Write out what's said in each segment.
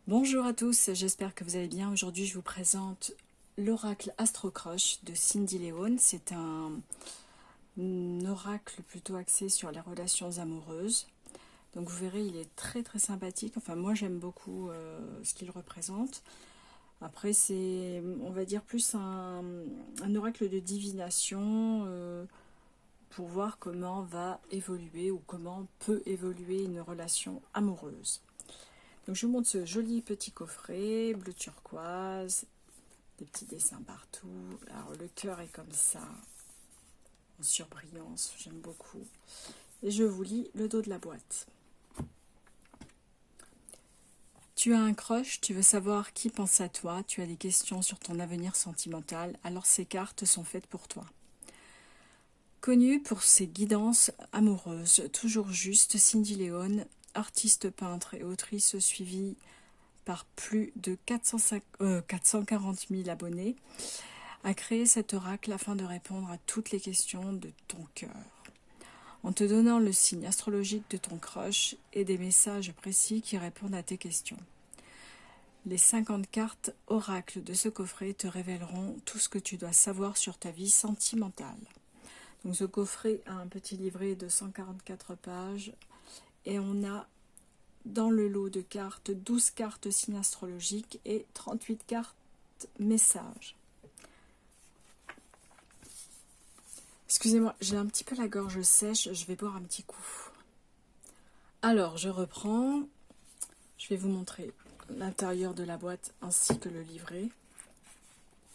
Bonjour à tous, j'espère que vous allez bien. Aujourd'hui, je vous présente l'oracle Astrocroche de Cindy Leon. C'est un oracle plutôt axé sur les relations amoureuses. Donc vous verrez, il est très très sympathique. Enfin, moi j'aime beaucoup ce qu'il représente. Après, c'est, on va dire, plus un oracle de divination pour voir comment va évoluer ou comment peut évoluer une relation amoureuse. Donc je vous montre ce joli petit coffret, bleu turquoise, des petits dessins partout. Alors le cœur est comme ça, en surbrillance, j'aime beaucoup. Et je vous lis le dos de la boîte. Tu as un crush, tu veux savoir qui pense à toi, tu as des questions sur ton avenir sentimental, alors ces cartes sont faites pour toi. Connue pour ses guidances amoureuses, toujours juste, Cindy Leon, artiste peintre et autrice suivie par plus de 440 000 abonnés, a créé cet oracle afin de répondre à toutes les questions de ton cœur. En te donnant le signe astrologique de ton crush et des messages précis qui répondent à tes questions. Les 50 cartes oracles de ce coffret te révéleront tout ce que tu dois savoir sur ta vie sentimentale. Donc ce coffret a un petit livret de 144 pages et on a dans le lot de cartes 12 cartes signes astrologiques et 38 cartes messages. Excusez-moi, j'ai un petit peu la gorge sèche, je vais boire un petit coup. Alors, je reprends. Je vais vous montrer l'intérieur de la boîte ainsi que le livret.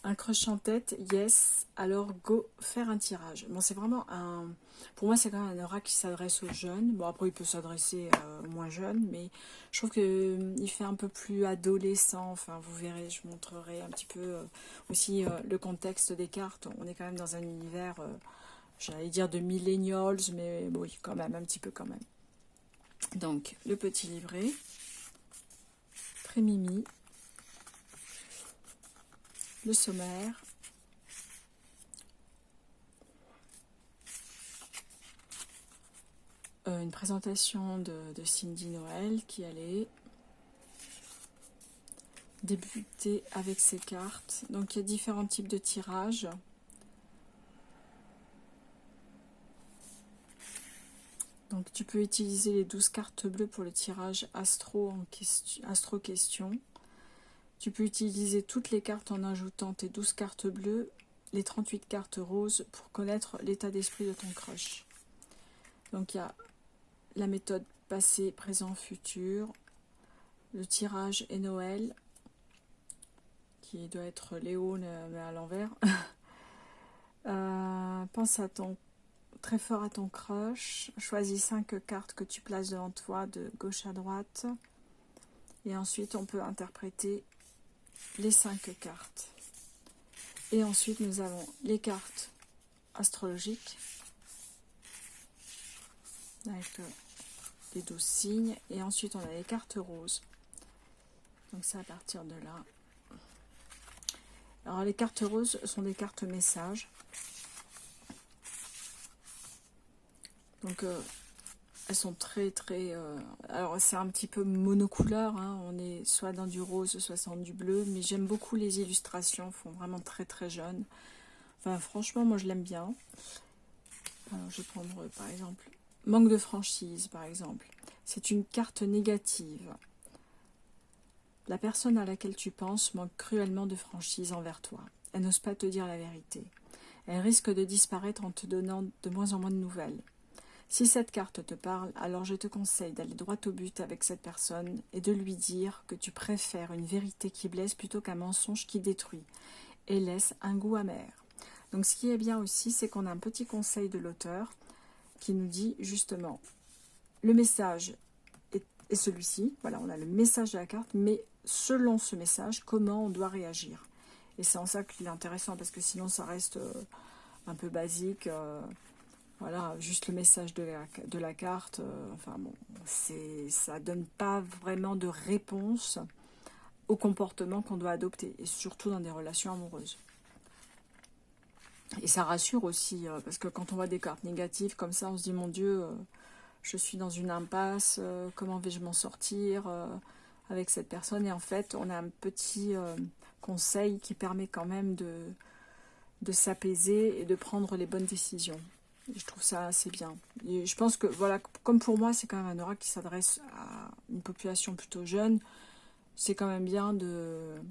Un crush en tête, yes, alors go faire un tirage. Bon, c'est vraiment un... Pour moi, c'est quand même un oracle qui s'adresse aux jeunes. Bon, après, il peut s'adresser aux moins jeunes, mais je trouve qu'il fait un peu plus adolescent. Enfin, vous verrez, je vous montrerai un petit peu aussi le contexte des cartes. On est quand même dans un univers, j'allais dire de millennials, mais bon, oui, quand même, un petit peu quand même. Donc, le petit livret, très mimi, le sommaire, une présentation de Cindy Noël qui allait débuter avec ses cartes. Donc il y a différents types de tirages. Donc tu peux utiliser les 12 cartes bleues pour le tirage astro question. Tu peux utiliser toutes les cartes en ajoutant tes 12 cartes bleues, les 38 cartes roses pour connaître l'état d'esprit de ton crush. Donc il y a la méthode passé, présent, futur, le tirage et Noël, qui doit être Léo mais à l'envers. Pense très fort à ton crush. Choisis 5 cartes que tu places devant toi de gauche à droite. Et ensuite, on peut interpréter les 5 cartes. Et ensuite, nous avons les cartes astrologiques avec les 12 signes. Et ensuite, on a les cartes roses. Donc, c'est à partir de là. Alors, les cartes roses sont des cartes messages. Donc, elles sont très très... alors, c'est un petit peu monocouleur. Hein, on est soit dans du rose, soit dans du bleu. Mais j'aime beaucoup les illustrations. Elles font vraiment très très jeunes. Enfin, franchement, moi, je l'aime bien. Alors, je vais prendre, par exemple, manque de franchise, par exemple. C'est une carte négative. La personne à laquelle tu penses manque cruellement de franchise envers toi. Elle n'ose pas te dire la vérité. Elle risque de disparaître en te donnant de moins en moins de nouvelles. Si cette carte te parle, alors je te conseille d'aller droit au but avec cette personne et de lui dire que tu préfères une vérité qui blesse plutôt qu'un mensonge qui détruit et laisse un goût amer. Donc ce qui est bien aussi, c'est qu'on a un petit conseil de l'auteur qui nous dit justement le message est celui-ci. Voilà, on a le message de la carte, mais selon ce message, comment on doit réagir. Et c'est en ça qu'il est intéressant, parce que sinon ça reste un peu basique. Voilà, juste le message de la carte. Enfin bon, ça donne pas vraiment de réponse au comportement qu'on doit adopter, et surtout dans des relations amoureuses. Et ça rassure aussi, parce que quand on voit des cartes négatives comme ça, on se dit, mon Dieu, je suis dans une impasse, comment vais-je m'en sortir avec cette personne. Et en fait, on a un petit conseil qui permet quand même de s'apaiser et de prendre les bonnes décisions. Et je trouve ça assez bien. Et je pense que, voilà, comme pour moi, c'est quand même un oracle qui s'adresse à une population plutôt jeune. C'est quand même bien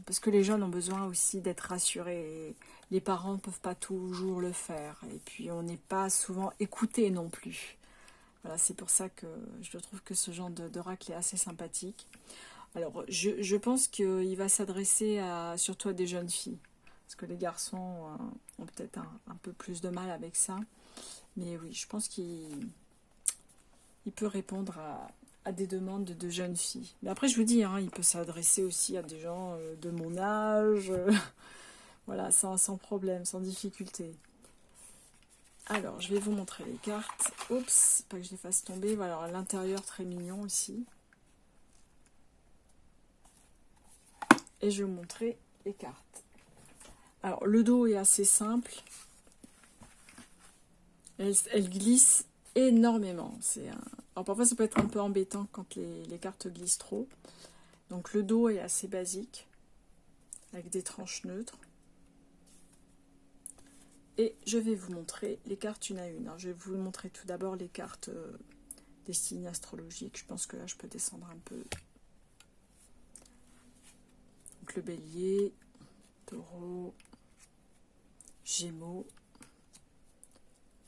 parce que les jeunes ont besoin aussi d'être rassurés. Les parents ne peuvent pas toujours le faire. Et puis, on n'est pas souvent écouté non plus. Voilà, c'est pour ça que je trouve que ce genre d'oracle est assez sympathique. Alors, je pense qu'il va s'adresser surtout à des jeunes filles. Parce que les garçons ont peut-être un peu plus de mal avec ça. Mais oui, je pense qu'il peut répondre à des demandes de jeunes filles. Mais après, je vous dis, hein, il peut s'adresser aussi à des gens de mon âge. Voilà, sans problème, sans difficulté. Alors, je vais vous montrer les cartes. Oups, pas que je les fasse tomber. Voilà, alors, l'intérieur très mignon aussi. Et je vais vous montrer les cartes. Alors, le dos est assez simple. Elle glisse énormément. Alors, parfois, ça peut être un peu embêtant quand les cartes glissent trop. Donc, le dos est assez basique, avec des tranches neutres. Et je vais vous montrer les cartes une à une. Alors, je vais vous montrer tout d'abord les cartes des signes astrologiques. Je pense que là, je peux descendre un peu. Donc, le bélier, taureau, gémeaux,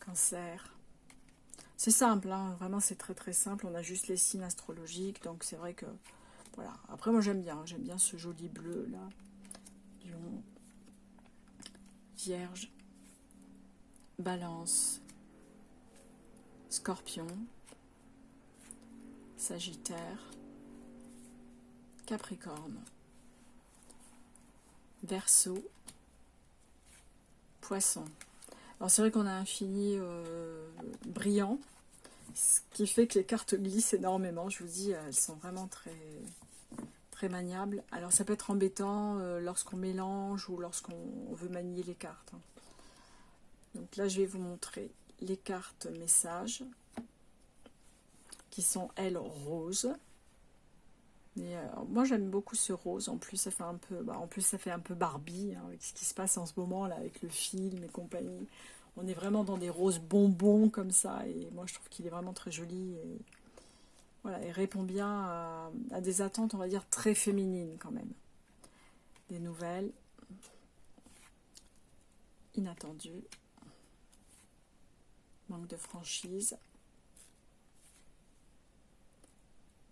cancer. C'est simple, hein, vraiment c'est très très simple. On a juste les signes astrologiques, donc c'est vrai que voilà. Après moi j'aime bien ce joli bleu là. Lion, Vierge, Balance, Scorpion, Sagittaire, Capricorne, Verseau, Poisson. Alors c'est vrai qu'on a un fini brillant, ce qui fait que les cartes glissent énormément. Je vous dis, elles sont vraiment très, très maniables. Alors ça peut être embêtant lorsqu'on mélange ou lorsqu'on veut manier les cartes. Donc là, je vais vous montrer les cartes messages, qui sont, elles, roses. Et, moi, j'aime beaucoup ce rose. En plus, ça fait un peu, ça fait un peu Barbie, hein, avec ce qui se passe en ce moment, là, avec le film et compagnie. On est vraiment dans des roses bonbons comme ça. Et moi, je trouve qu'il est vraiment très joli. Et voilà, il répond bien à des attentes, on va dire, très féminines quand même. Des nouvelles inattendues. Manque de franchise.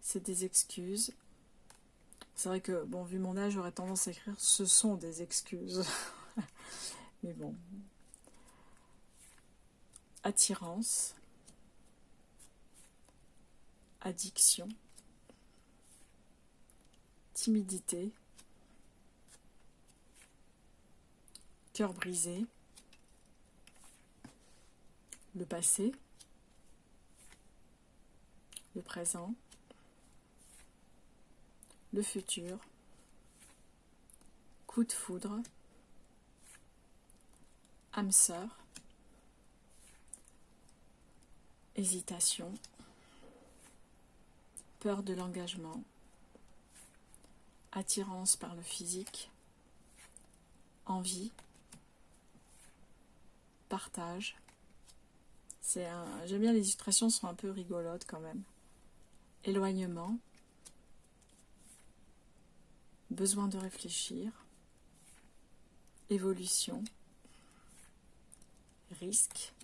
C'est des excuses. C'est vrai que, bon, vu mon âge, j'aurais tendance à écrire « ce sont des excuses ». Mais bon. Attirance. Addiction. Timidité. Cœur brisé. Le passé. Le présent. Le futur. Coup de foudre. Âme sœur. Hésitation. Peur de l'engagement. Attirance par le physique. Envie. Partage. J'aime bien, les illustrations sont un peu rigolotes quand même. Éloignement. Besoin de réfléchir. Évolution. Risque.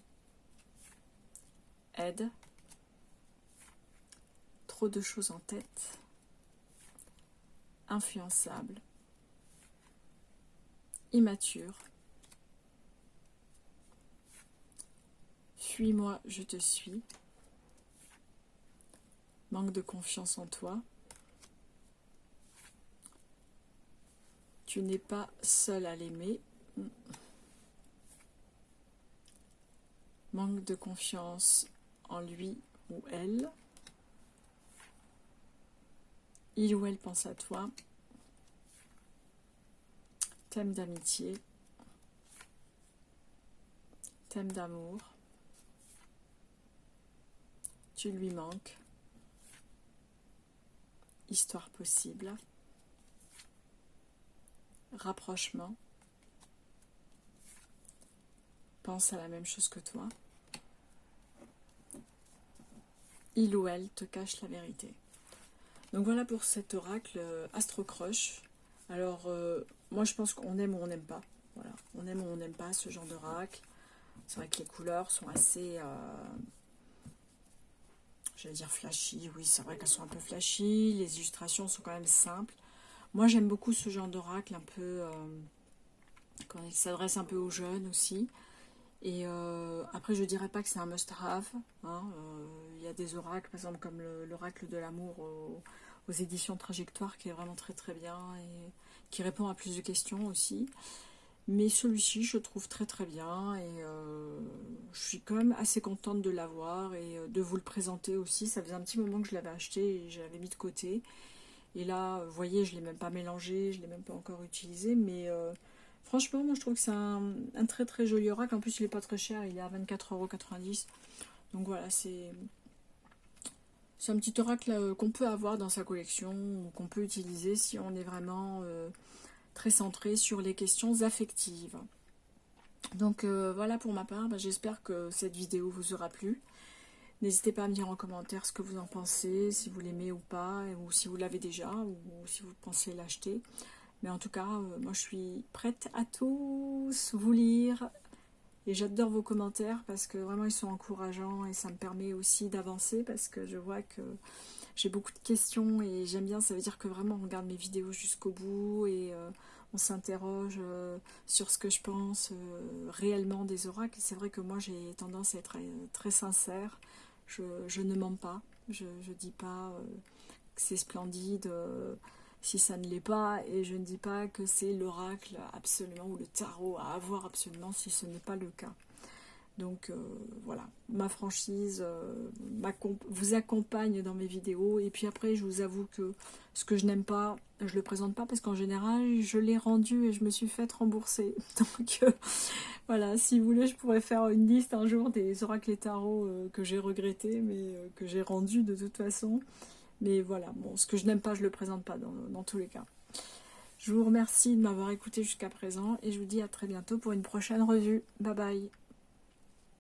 Aide. Trop de choses en tête. Influençable. Immature. Fuis-moi, je te suis. Manque de confiance en toi. Tu n'es pas seul à l'aimer. Manque de confiance en lui ou elle. Il ou elle pense à toi. Thème d'amitié. Thème d'amour. Tu lui manques. histoire possible, rapprochement, pense à la même chose que toi, il ou elle te cache la vérité. Donc voilà pour cet oracle Astro Crush. Alors, moi je pense qu'on aime ou on n'aime pas. Voilà, on aime ou on n'aime pas ce genre d'oracle. C'est vrai que les couleurs sont assez, j'allais dire flashy. Oui, c'est vrai qu'elles sont un peu flashy. Les illustrations sont quand même simples. Moi j'aime beaucoup ce genre d'oracle, un peu, quand il s'adresse un peu aux jeunes aussi. Et après, je dirais pas que c'est un must-have. Hein. Il y a des oracles, par exemple, comme l'oracle de l'amour aux éditions Trajectoire, qui est vraiment très très bien et qui répond à plus de questions aussi. Mais celui-ci, je trouve très très bien et je suis quand même assez contente de l'avoir et de vous le présenter aussi. Ça faisait un petit moment que je l'avais acheté et je l'avais mis de côté. Et là, vous voyez, je ne l'ai même pas mélangé, je ne l'ai même pas encore utilisé, mais franchement, moi je trouve que c'est un très très joli oracle. En plus, il n'est pas très cher, il est à 24,90 €. Donc voilà, c'est un petit oracle qu'on peut avoir dans sa collection, ou qu'on peut utiliser si on est vraiment très centré sur les questions affectives. Donc voilà pour ma part, j'espère que cette vidéo vous aura plu. N'hésitez pas à me dire en commentaire ce que vous en pensez, si vous l'aimez ou pas, ou si vous l'avez déjà, ou si vous pensez l'acheter. Mais en tout cas, moi je suis prête à tous vous lire. Et j'adore vos commentaires parce que vraiment ils sont encourageants et ça me permet aussi d'avancer parce que je vois que j'ai beaucoup de questions et j'aime bien, ça veut dire que vraiment on regarde mes vidéos jusqu'au bout et on s'interroge sur ce que je pense réellement des oracles. C'est vrai que moi j'ai tendance à être très sincère, je ne mens pas, je dis pas que c'est splendide si ça ne l'est pas et je ne dis pas que c'est l'oracle absolument ou le tarot à avoir absolument si ce n'est pas le cas. Donc voilà, ma franchise vous accompagne dans mes vidéos. Et puis après, je vous avoue que ce que je n'aime pas, je le présente pas parce qu'en général, je l'ai rendu et je me suis fait rembourser. Donc voilà, si vous voulez, je pourrais faire une liste un jour des oracles et tarots que j'ai regrettés, mais que j'ai rendus de toute façon. Mais voilà, bon, ce que je n'aime pas, je le présente pas dans tous les cas. Je vous remercie de m'avoir écouté jusqu'à présent et je vous dis à très bientôt pour une prochaine revue. Bye bye.